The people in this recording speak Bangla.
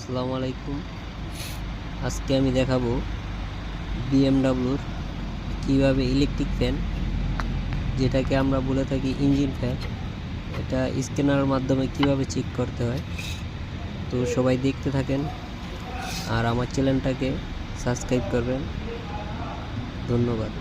আসসালামু আলাইকুম। আজকে আমি দেখাবো বিএমডাব্লুর কিভাবে ইলেকট্রিক ফ্যান, যেটাকে আমরা বলে থাকি ইঞ্জিন ফ্যান, এটা স্ক্যানারের মাধ্যমে কিভাবে চেক করতে হয়। তো সবাই দেখতে থাকেন আর আমার চ্যানেলটাকে সাবস্ক্রাইব করবেন। ধন্যবাদ।